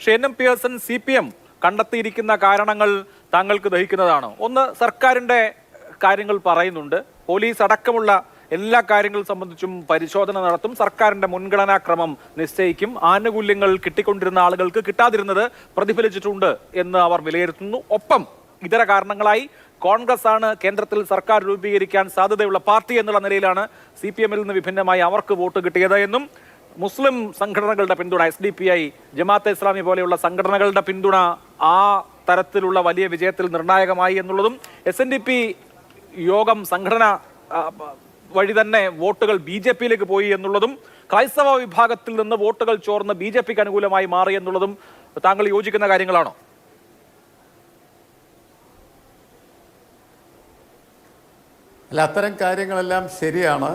ഷെനം Pearson CPM കണ്ടെത്തിയിരിക്കുന്ന കാരണങ്ങൾ താങ്കൾക്ക് ദഹിക്കുന്നതാണ്. ഒന്ന്, സർക്കാരിന്റെ കാര്യങ്ങൾ പറയുന്നുണ്ട്. പോലീസ് അടക്കമുള്ള എല്ലാ കാര്യങ്ങൾ സംബന്ധിച്ചും പരിശോധന നടത്തും. സർക്കാരിന്റെ മുൻഗണനാക്രമം നിശ്ചയിക്കും. ആനുകൂല്യങ്ങൾ കിട്ടിക്കൊണ്ടിരുന്ന ആളുകൾക്ക് കിട്ടാതിരുന്നത് പ്രതിഫലിച്ചിട്ടുണ്ട് എന്ന് അവർ വിലയിരുത്തുന്നു. ഒപ്പം ഇതര കാരണങ്ങളായി കോൺഗ്രസ് ആണ് കേന്ദ്രത്തിൽ സർക്കാർ രൂപീകരിക്കാൻ സാധ്യതയുള്ള പാർട്ടി എന്നുള്ള നിലയിലാണ് CPM-ൽ നിന്ന് വിഭിന്നമായി അവർക്ക് വോട്ട് കിട്ടിയത് എന്നും മുസ്ലിം സംഘടനകളുടെ പിന്തുണ, SDPI, ജമാഅത്തെ ഇസ്ലാമി പോലെയുള്ള സംഘടനകളുടെ പിന്തുണ ആ തരത്തിലുള്ള വലിയ വിജയത്തിൽ നിർണായകമായി എന്നുള്ളതും SNDP യോഗം സംഘടന വഴി തന്നെ വോട്ടുകൾ BJP-യിലേക്ക് പോയി എന്നുള്ളതും ക്രൈസ്തവ വിഭാഗത്തിൽ നിന്ന് വോട്ടുകൾ ചോർന്ന് BJP-ക്ക് അനുകൂലമായി മാറി എന്നുള്ളതും താങ്കൾ യോജിക്കുന്ന കാര്യങ്ങളാണോ? അല്ല, അത്തരം കാര്യങ്ങളെല്ലാം ശരിയാണ്.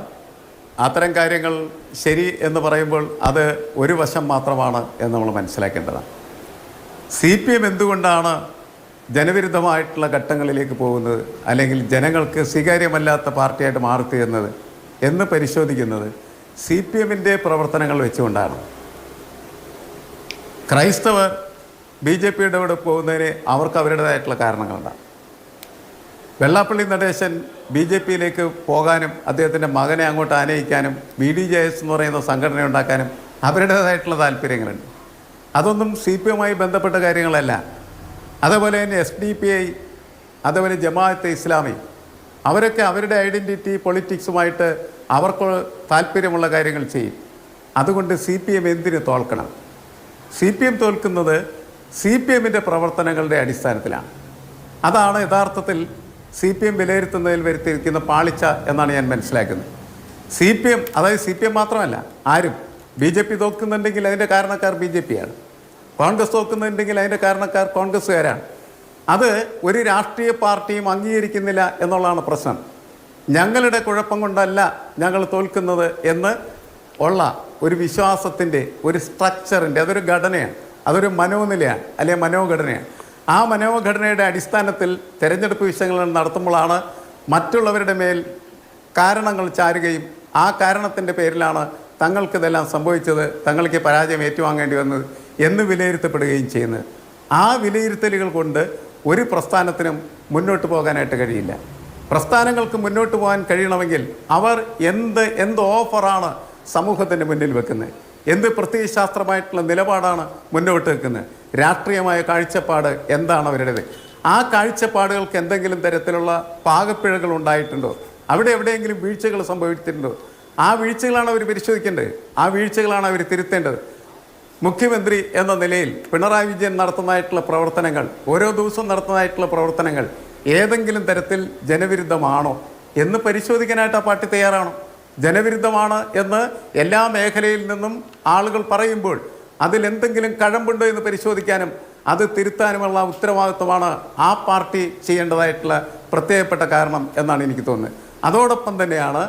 അത്തരം കാര്യങ്ങൾ ശരി എന്ന് പറയുമ്പോൾ അത് ഒരു വശം മാത്രമാണ് എന്ന് നമ്മൾ മനസ്സിലാക്കേണ്ടതാണ്. CPM എന്തുകൊണ്ടാണ് ജനവിരുദ്ധമായിട്ടുള്ള ഘട്ടങ്ങളിലേക്ക് പോകുന്നത്, അല്ലെങ്കിൽ ജനങ്ങൾക്ക് സ്വീകാര്യമല്ലാത്ത പാർട്ടിയായിട്ട് മാറിത്തീരുന്നത് എന്ന് പരിശോധിക്കുന്നത് CPM-ൻ്റെ പ്രവർത്തനങ്ങൾ വെച്ചുകൊണ്ടാണ്. ക്രൈസ്തവർ BJP-യുടെ കൂടെ പോകുന്നതിന് അവർക്ക് അവരുടേതായിട്ടുള്ള കാരണങ്ങളുണ്ടാകും. വെള്ളാപ്പള്ളി നടേശൻ BJP-യിലേക്ക് പോകാനും അദ്ദേഹത്തിൻ്റെ മകനെ അങ്ങോട്ട് ആനയിക്കാനും BDJS എന്ന് പറയുന്ന സംഘടന ഉണ്ടാക്കാനും അവരുടേതായിട്ടുള്ള താല്പര്യങ്ങളുണ്ട്. അതൊന്നും CPM-മായി ബന്ധപ്പെട്ട കാര്യങ്ങളല്ല. അതേപോലെ തന്നെ SDPI, അതേപോലെ ജമാഅത്തെ ഇസ്ലാമി, അവരൊക്കെ അവരുടെ ഐഡൻറ്റിറ്റി പൊളിറ്റിക്സുമായിട്ട് അവർക്ക് താല്പര്യമുള്ള കാര്യങ്ങൾ ചെയ്യും. അതുകൊണ്ട് CPM എന്തിന് തോൽക്കണം? CPM തോൽക്കുന്നത് CPM-ൻ്റെ പ്രവർത്തനങ്ങളുടെ അടിസ്ഥാനത്തിലാണ്. അതാണ് യഥാർത്ഥത്തിൽ CPM വിലയിരുത്തുന്നതിൽ വരുത്തിയിരിക്കുന്ന പാളിച്ച എന്നാണ് ഞാൻ മനസ്സിലാക്കുന്നത്. CPM, അതായത് CPM മാത്രമല്ല, ആരും BJP തോൽക്കുന്നുണ്ടെങ്കിൽ അതിൻ്റെ കാരണക്കാർ BJP-യാണ്. കോൺഗ്രസ് തോൽക്കുന്നുണ്ടെങ്കിൽ അതിൻ്റെ കാരണക്കാർ കോൺഗ്രസ്സുകാരാണ്. അത് ഒരു രാഷ്ട്രീയ പാർട്ടിയും അംഗീകരിക്കുന്നില്ല എന്നുള്ളതാണ് പ്രശ്നം. ഞങ്ങളുടെ കുഴപ്പം കൊണ്ടല്ല ഞങ്ങൾ തോൽക്കുന്നത് എന്ന് ഉള്ള ഒരു വിശ്വാസത്തിൻ്റെ, ഒരു സ്ട്രക്ചറിൻ്റെ, അതൊരു ഘടനയാണ്, അതൊരു മനോനിലയാണ്, അല്ലെങ്കിൽ മനോഘടനയാണ്. ആ മനോഘടനയുടെ അടിസ്ഥാനത്തിൽ തെരഞ്ഞെടുപ്പ് വിഷയങ്ങൾ നടത്തുമ്പോഴാണ് മറ്റുള്ളവരുടെ മേൽ കാരണങ്ങൾ ചാരുകയും ആ കാരണത്തിൻ്റെ പേരിലാണ് തങ്ങൾക്കിതെല്ലാം സംഭവിച്ചത്, തങ്ങൾക്ക് പരാജയം ഏറ്റുവാങ്ങേണ്ടി വന്നത് എന്ന് വിലയിരുത്തപ്പെടുകയും ചെയ്യുന്നത്. ആ വിലയിരുത്തലുകൾ കൊണ്ട് ഒരു പ്രസ്ഥാനത്തിനും മുന്നോട്ട് പോകാനായിട്ട് കഴിയില്ല. പ്രസ്ഥാനങ്ങൾക്ക് മുന്നോട്ട് പോകാൻ കഴിയണമെങ്കിൽ അവർ എന്ത് ഓഫറാണ് സമൂഹത്തിൻ്റെ മുന്നിൽ വെക്കുന്നത്, എന്ത് പ്രത്യയശാസ്ത്രമായിട്ടുള്ള നിലപാടാണ് മുന്നോട്ട് വെക്കുന്നത്, രാഷ്ട്രീയമായ കാഴ്ചപ്പാട് എന്താണ് അവരുടേത്, ആ കാഴ്ചപ്പാടുകൾക്ക് എന്തെങ്കിലും തരത്തിലുള്ള പാകപ്പിഴകൾ ഉണ്ടായിട്ടുണ്ടോ, അവിടെ എവിടെയെങ്കിലും വീഴ്ചകൾ സംഭവിച്ചിട്ടുണ്ടോ, ആ വീഴ്ചകളാണ് അവർ പരിശോധിക്കേണ്ടത്, ആ വീഴ്ചകളാണ് അവർ തിരുത്തേണ്ടത്. മുഖ്യമന്ത്രി എന്ന നിലയിൽ പിണറായി വിജയൻ നടത്തുന്നതായിട്ടുള്ള പ്രവർത്തനങ്ങൾ, ഓരോ ദിവസവും നടത്തുന്നതായിട്ടുള്ള പ്രവർത്തനങ്ങൾ ഏതെങ്കിലും തരത്തിൽ ജനവിരുദ്ധമാണോ എന്ന് പരിശോധിക്കാനായിട്ട് ആ പാർട്ടി തയ്യാറാണോ? ജനവിരുദ്ധമാണ് എന്ന് എല്ലാ മേഖലയിൽ നിന്നും ആളുകൾ പറയുമ്പോൾ അതിലെന്തെങ്കിലും കഴമ്പുണ്ടോ എന്ന് പരിശോധിക്കാനും അത് തിരുത്താനുമുള്ള ഉത്തരവാദിത്വമാണ് ആ പാർട്ടി ചെയ്യേണ്ടതായിട്ടുള്ള പ്രത്യേകപ്പെട്ട കാരണം എന്നാണ് എനിക്ക് തോന്നുന്നത്. അതോടൊപ്പം തന്നെയാണ്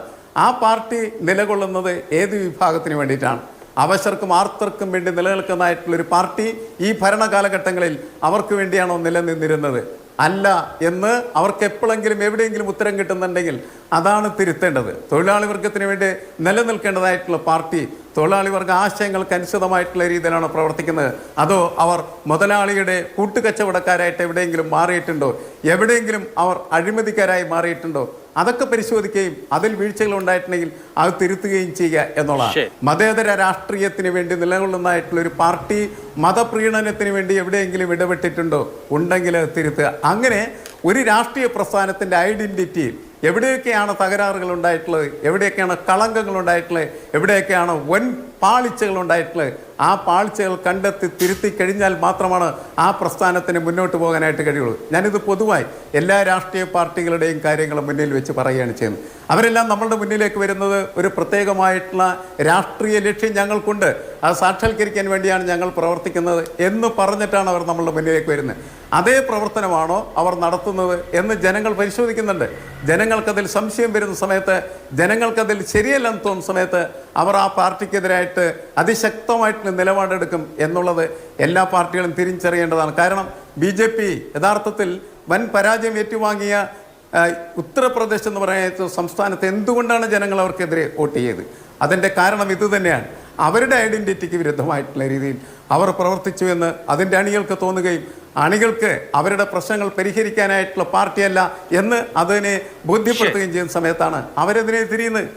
ആ പാർട്ടി നിലകൊള്ളുന്നത് ഏത് വിഭാഗത്തിന് വേണ്ടിയിട്ടാണ്? അവശർക്കും ആർത്തർക്കും വേണ്ടി നിലനിൽക്കുന്നതായിട്ടുള്ളൊരു പാർട്ടി ഈ ഭരണകാലഘട്ടങ്ങളിൽ അവർക്ക് വേണ്ടിയാണോ നിലനിന്നിരുന്നത്? അല്ല എന്ന് അവർക്ക് എപ്പോഴെങ്കിലും എവിടെയെങ്കിലും ഉത്തരം കിട്ടുന്നുണ്ടെങ്കിൽ അതാണ് തിരുത്തേണ്ടത്. തൊഴിലാളി വർഗത്തിന് വേണ്ടി നിലനിൽക്കേണ്ടതായിട്ടുള്ള പാർട്ടി തൊഴിലാളി വർഗ ആശയങ്ങൾക്ക് അനുസൃതമായിട്ടുള്ള രീതിയിലാണ് പ്രവർത്തിക്കുന്നത്, അതോ അവർ മുതലാളിയുടെ കൂട്ടുകച്ചവടക്കാരായിട്ട് എവിടെയെങ്കിലും മാറിയിട്ടുണ്ടോ, എവിടെയെങ്കിലും അവർ അഴിമതിക്കാരായി മാറിയിട്ടുണ്ടോ? അതൊക്കെ പരിശോധിക്കുകയും അതിൽ വീഴ്ചകൾ ഉണ്ടായിട്ടുണ്ടെങ്കിൽ അത് തിരുത്തുകയും ചെയ്യുക എന്നുള്ളതാണ്. മതേതര രാഷ്ട്രീയത്തിന് വേണ്ടി നിലകൊള്ളുന്നതായിട്ടുള്ള ഒരു പാർട്ടി മതപ്രീണനത്തിന് വേണ്ടി എവിടെയെങ്കിലും ഇടപെട്ടിട്ടുണ്ടോ? ഉണ്ടെങ്കിൽ തിരുത്തുക. അങ്ങനെ ഒരു രാഷ്ട്രീയ പ്രസ്ഥാനത്തിൻ്റെ ഐഡൻറ്റിറ്റിയിൽ എവിടെയൊക്കെയാണ് തകരാറുകൾ ഉണ്ടായിട്ടുള്ളത്, എവിടെയൊക്കെയാണ് കളങ്കങ്ങൾ ഉണ്ടായിട്ടുള്ളത്, എവിടെയൊക്കെയാണ് വൻ പാളിച്ചകൾ ഉണ്ടായിട്ടുള്ളത്, ആ പാളിച്ചകൾ കണ്ടെത്തി തിരുത്തി കഴിഞ്ഞാൽ മാത്രമാണ് ആ പ്രസ്ഥാനത്തിന് മുന്നോട്ട് പോകാനായിട്ട് കഴിയുള്ളൂ. ഞാനിത് പൊതുവായി എല്ലാ രാഷ്ട്രീയ പാർട്ടികളുടെയും കാര്യങ്ങൾ മുന്നിൽ വെച്ച് പറയുകയാണ് ചെയ്യുന്നത്. അവരെല്ലാം നമ്മളുടെ മുന്നിലേക്ക് വരുന്നത് ഒരു പ്രത്യേകമായിട്ടുള്ള രാഷ്ട്രീയ ലക്ഷ്യം ഞങ്ങൾക്കുണ്ട്, അത് സാക്ഷാത്കരിക്കാൻ വേണ്ടിയാണ് ഞങ്ങൾ പ്രവർത്തിക്കുന്നത് എന്ന് പറഞ്ഞിട്ടാണ് അവർ നമ്മളുടെ മുന്നിലേക്ക് വരുന്നത്. അതേ പ്രവർത്തനമാണോ അവർ നടത്തുന്നത് എന്ന് ജനങ്ങൾ പരിശോധിക്കുന്നുണ്ട്. ജനങ്ങൾക്കതിൽ സംശയം വരുന്ന സമയത്ത്, ജനങ്ങൾക്കതിൽ ശരിയല്ലെന്ന് തോന്നുന്ന സമയത്ത് അവർ ആ പാർട്ടിക്കെതിരായിട്ട് അതിശക്തമായിട്ടുള്ള നിലപാടെടുക്കും എന്നുള്ളത് എല്ലാ പാർട്ടികളും തിരിച്ചറിയേണ്ടതാണ്. കാരണം BJP യഥാർത്ഥത്തിൽ വൻ പരാജയം ഏറ്റുവാങ്ങിയ ഉത്തർപ്രദേശ് എന്ന് പറയുന്ന സംസ്ഥാനത്ത് എന്തുകൊണ്ടാണ് ജനങ്ങൾ അവർക്കെതിരെ വോട്ട് ചെയ്തത്? അതിൻ്റെ കാരണം ഇത് തന്നെയാണ്. അവരുടെ ഐഡന്റിറ്റിക്ക് വിരുദ്ധമായിട്ടുള്ള രീതിയിൽ അവർ പ്രവർത്തിച്ചു എന്ന് അതിൻ്റെ അണികൾക്ക് തോന്നുകയും അണികൾക്ക് അവരുടെ പ്രശ്നങ്ങൾ പരിഹരിക്കാനായിട്ടുള്ള പാർട്ടിയല്ല എന്ന് അതിനെ ബോധ്യപ്പെടുത്തുകയും ചെയ്യുന്ന സമയത്താണ് അവരെതിരെ തിരിയുന്നത്.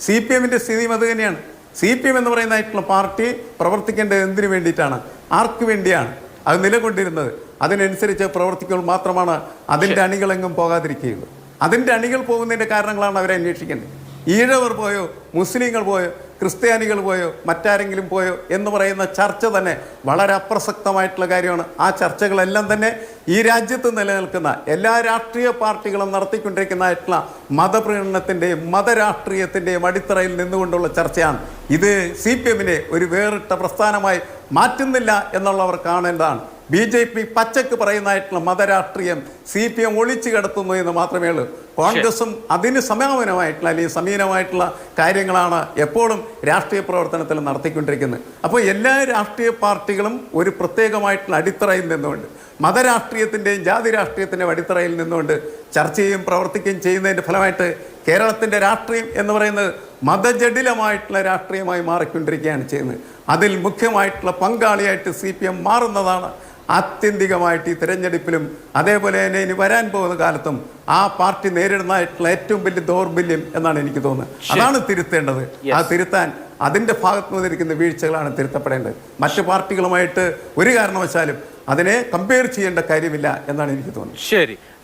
സി പി എമ്മിൻ്റെ സ്ഥിതിയും അത് തന്നെയാണ്. സി പി എം എന്ന് പറയുന്നതായിട്ടുള്ള പാർട്ടി പ്രവർത്തിക്കേണ്ടത് എന്തിനു വേണ്ടിയിട്ടാണ്, ആർക്ക് വേണ്ടിയാണ് അത് നിലകൊണ്ടിരുന്നത്? അതിനനുസരിച്ച് പ്രവർത്തിക്കുമ്പോൾ മാത്രമാണ് അതിൻ്റെ അണികളെങ്ങും പോകാതിരിക്കുകയുള്ളൂ. അതിൻ്റെ അണികൾ പോകുന്നതിൻ്റെ കാരണങ്ങളാണ് അവരെ അന്വേഷിക്കേണ്ടത്. ഈഴവർ പോയോ, മുസ്ലിങ്ങൾ പോയോ, ക്രിസ്ത്യാനികൾ പോയോ, മറ്റാരെങ്കിലും പോയോ എന്ന് പറയുന്ന ചർച്ച തന്നെ വളരെ അപ്രസക്തമായിട്ടുള്ള കാര്യമാണ്. ആ ചർച്ചകളെല്ലാം തന്നെ ഈ രാജ്യത്ത് നിലനിൽക്കുന്ന എല്ലാ രാഷ്ട്രീയ പാർട്ടികളും നടത്തിക്കൊണ്ടിരിക്കുന്നതായിട്ടുള്ള മതപ്രീണനത്തിൻ്റെയും മതരാഷ്ട്രീയത്തിൻ്റെയും അടിത്തറയിൽ നിന്നുകൊണ്ടുള്ള ചർച്ചയാണ്. ഇത് സി പി എമ്മിനെ ഒരു വേറിട്ട പ്രസ്ഥാനമായി മാറ്റുന്നില്ല എന്നുള്ളവർ കാണേണ്ടതാണ്. ബി ജെ പി പച്ചക്ക് പറയുന്നതായിട്ടുള്ള മതരാഷ്ട്രീയം സി പി എം ഒളിച്ചു കിടത്തുന്നു എന്ന് മാത്രമേ ഉള്ളൂ. കോൺഗ്രസും അതിന് സമാനമായിട്ടുള്ള അല്ലെങ്കിൽ സമീനമായിട്ടുള്ള കാര്യങ്ങളാണ് എപ്പോഴും രാഷ്ട്രീയ പ്രവർത്തനത്തിൽ നടത്തിക്കൊണ്ടിരിക്കുന്നത്. അപ്പോൾ എല്ലാ രാഷ്ട്രീയ പാർട്ടികളും ഒരു പ്രത്യേകമായിട്ടുള്ള അടിത്തറയിൽ നിന്നുകൊണ്ട് മതരാഷ്ട്രീയത്തിൻ്റെയും ജാതി രാഷ്ട്രീയത്തിൻ്റെയും അടിത്തറയിൽ നിന്നുകൊണ്ട് ചർച്ച ചെയ്യുകയും പ്രവർത്തിക്കുകയും ചെയ്യുന്നതിൻ്റെ ഫലമായിട്ട് കേരളത്തിൻ്റെ രാഷ്ട്രീയം എന്ന് പറയുന്നത് മതജടിലമായിട്ടുള്ള രാഷ്ട്രീയമായി മാറിക്കൊണ്ടിരിക്കുകയാണ് ചെയ്യുന്നത്. അതിൽ മുഖ്യമായിട്ടുള്ള പങ്കാളിയായിട്ട് സി പി എം മാറുന്നതാണ് ആത്യന്തികമായിട്ട് ഈ തിരഞ്ഞെടുപ്പിലും അതേപോലെ തന്നെ ഇനി വരാൻ പോകുന്ന കാലത്തും ആ പാർട്ടി നേരിടുന്നതായിട്ടുള്ള ഏറ്റവും വലിയ ദൗർബല്യം എന്നാണ് എനിക്ക് തോന്നുന്നത്. അതാണ് തിരുത്തേണ്ടത്. ആ തിരുത്താൻ അതിൻ്റെ ഭാഗത്ത് നിന്നിരിക്കുന്ന വീഴ്ചകളാണ് തിരുത്തപ്പെടേണ്ടത്. മറ്റു പാർട്ടികളുമായിട്ട് ഒരു കാരണവശാലും അതിനെ കമ്പയർ ചെയ്യേണ്ട കാര്യമില്ല എന്നാണ് എനിക്ക് തോന്നുന്നത്. ശരി.